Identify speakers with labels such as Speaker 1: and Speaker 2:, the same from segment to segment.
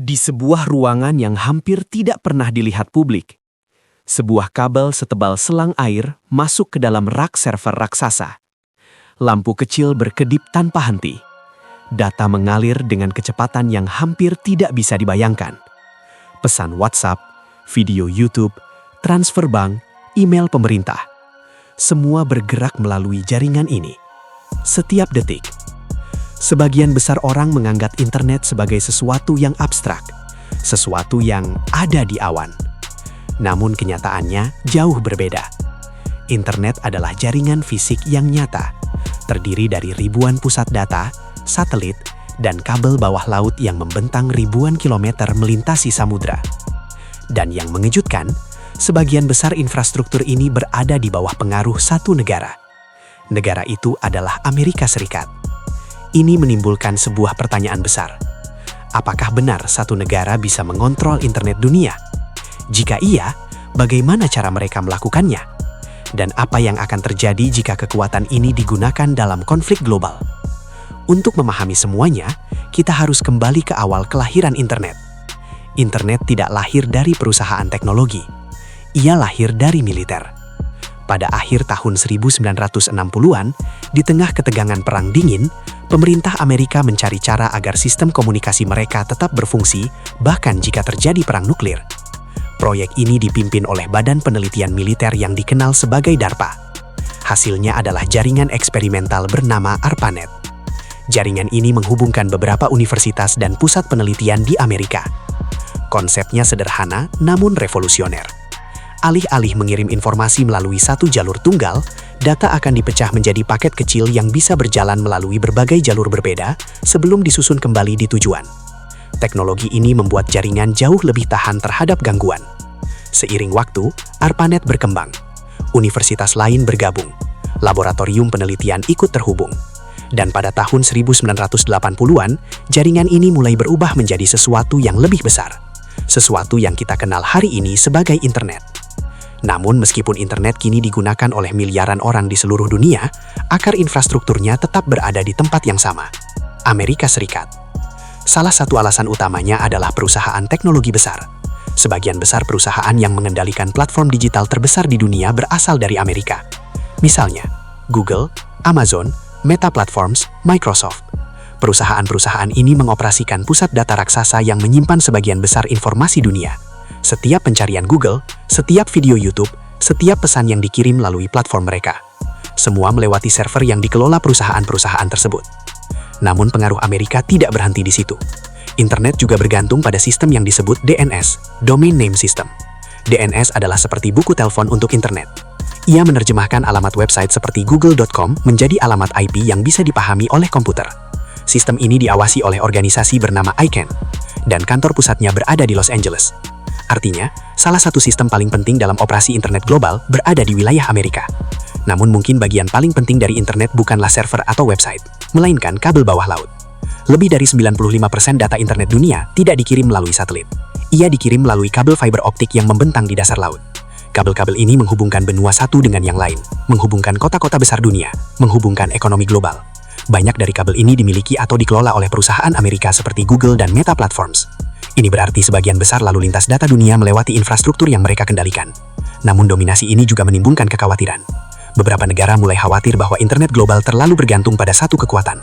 Speaker 1: Di sebuah ruangan yang hampir tidak pernah dilihat publik, sebuah kabel setebal selang air masuk ke dalam rak server raksasa. Lampu kecil berkedip tanpa henti. Data mengalir dengan kecepatan yang hampir tidak bisa dibayangkan. Pesan WhatsApp, video YouTube, transfer bank, email pemerintah. Semua bergerak melalui jaringan ini. Setiap detik. Sebagian besar orang menganggap internet sebagai sesuatu yang abstrak, sesuatu yang ada di awan. Namun kenyataannya jauh berbeda. Internet adalah jaringan fisik yang nyata, terdiri dari ribuan pusat data, satelit, dan kabel bawah laut yang membentang ribuan kilometer melintasi samudra. Dan yang mengejutkan, sebagian besar infrastruktur ini berada di bawah pengaruh satu negara. Negara itu adalah Amerika Serikat. Ini menimbulkan sebuah pertanyaan besar. Apakah benar satu negara bisa mengontrol internet dunia? Jika iya, bagaimana cara mereka melakukannya? Dan apa yang akan terjadi jika kekuatan ini digunakan dalam konflik global? Untuk memahami semuanya, kita harus kembali ke awal kelahiran internet. Internet tidak lahir dari perusahaan teknologi. Ia lahir dari militer. Pada akhir tahun 1960-an, di tengah ketegangan Perang Dingin, pemerintah Amerika mencari cara agar sistem komunikasi mereka tetap berfungsi, bahkan jika terjadi perang nuklir. Proyek ini dipimpin oleh Badan Penelitian Militer yang dikenal sebagai DARPA. Hasilnya adalah jaringan eksperimental bernama ARPANET. Jaringan ini menghubungkan beberapa universitas dan pusat penelitian di Amerika. Konsepnya sederhana namun revolusioner. Alih-alih mengirim informasi melalui satu jalur tunggal, data akan dipecah menjadi paket kecil yang bisa berjalan melalui berbagai jalur berbeda sebelum disusun kembali di tujuan. Teknologi ini membuat jaringan jauh lebih tahan terhadap gangguan. Seiring waktu, ARPANET berkembang. Universitas lain bergabung. Laboratorium penelitian ikut terhubung. Dan pada tahun 1980-an, jaringan ini mulai berubah menjadi sesuatu yang lebih besar. Sesuatu yang kita kenal hari ini sebagai internet. Namun meskipun internet kini digunakan oleh miliaran orang di seluruh dunia, akar infrastrukturnya tetap berada di tempat yang sama, Amerika Serikat. Salah satu alasan utamanya adalah perusahaan teknologi besar. Sebagian besar perusahaan yang mengendalikan platform digital terbesar di dunia berasal dari Amerika. Misalnya, Google, Amazon, Meta Platforms, Microsoft. Perusahaan-perusahaan ini mengoperasikan pusat data raksasa yang menyimpan sebagian besar informasi dunia. Setiap pencarian Google, setiap video YouTube, setiap pesan yang dikirim melalui platform mereka. Semua melewati server yang dikelola perusahaan-perusahaan tersebut. Namun pengaruh Amerika tidak berhenti di situ. Internet juga bergantung pada sistem yang disebut DNS, Domain Name System. DNS adalah seperti buku telepon untuk internet. Ia menerjemahkan alamat website seperti google.com menjadi alamat IP yang bisa dipahami oleh komputer. Sistem ini diawasi oleh organisasi bernama ICANN, dan kantor pusatnya berada di Los Angeles. Artinya, salah satu sistem paling penting dalam operasi internet global berada di wilayah Amerika. Namun mungkin bagian paling penting dari internet bukanlah server atau website, melainkan kabel bawah laut. Lebih dari 95% data internet dunia tidak dikirim melalui satelit. Ia dikirim melalui kabel fiber optik yang membentang di dasar laut. Kabel-kabel ini menghubungkan benua satu dengan yang lain, menghubungkan kota-kota besar dunia, menghubungkan ekonomi global. Banyak dari kabel ini dimiliki atau dikelola oleh perusahaan Amerika seperti Google dan Meta Platforms. Ini berarti sebagian besar lalu lintas data dunia melewati infrastruktur yang mereka kendalikan. Namun dominasi ini juga menimbulkan kekhawatiran. Beberapa negara mulai khawatir bahwa internet global terlalu bergantung pada satu kekuatan.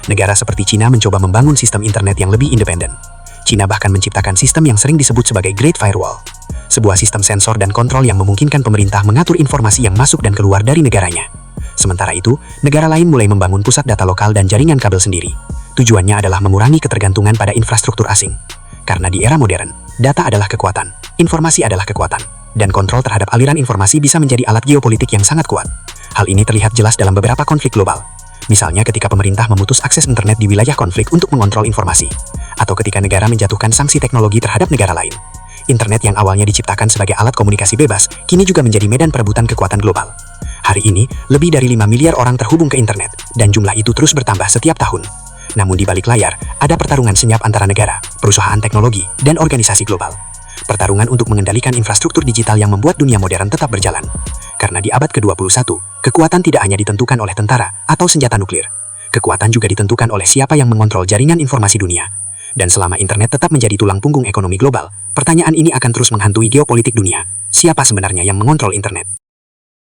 Speaker 1: Negara seperti China mencoba membangun sistem internet yang lebih independen. China bahkan menciptakan sistem yang sering disebut sebagai Great Firewall. Sebuah sistem sensor dan kontrol yang memungkinkan pemerintah mengatur informasi yang masuk dan keluar dari negaranya. Sementara itu, negara lain mulai membangun pusat data lokal dan jaringan kabel sendiri. Tujuannya adalah mengurangi ketergantungan pada infrastruktur asing. Karena di era modern, data adalah kekuatan, informasi adalah kekuatan, dan kontrol terhadap aliran informasi bisa menjadi alat geopolitik yang sangat kuat. Hal ini terlihat jelas dalam beberapa konflik global. Misalnya ketika pemerintah memutus akses internet di wilayah konflik untuk mengontrol informasi, atau ketika negara menjatuhkan sanksi teknologi terhadap negara lain. Internet yang awalnya diciptakan sebagai alat komunikasi bebas, kini juga menjadi medan perebutan kekuatan global. Hari ini, lebih dari 5 miliar orang terhubung ke internet, dan jumlah itu terus bertambah setiap tahun. Namun di balik layar, ada pertarungan senyap antara negara, perusahaan teknologi, dan organisasi global. Pertarungan untuk mengendalikan infrastruktur digital yang membuat dunia modern tetap berjalan. Karena di abad ke-21, kekuatan tidak hanya ditentukan oleh tentara atau senjata nuklir. Kekuatan juga ditentukan oleh siapa yang mengontrol jaringan informasi dunia.
Speaker 2: Dan selama internet tetap menjadi tulang punggung ekonomi global, pertanyaan ini akan terus menghantui geopolitik dunia. Siapa sebenarnya yang mengontrol internet?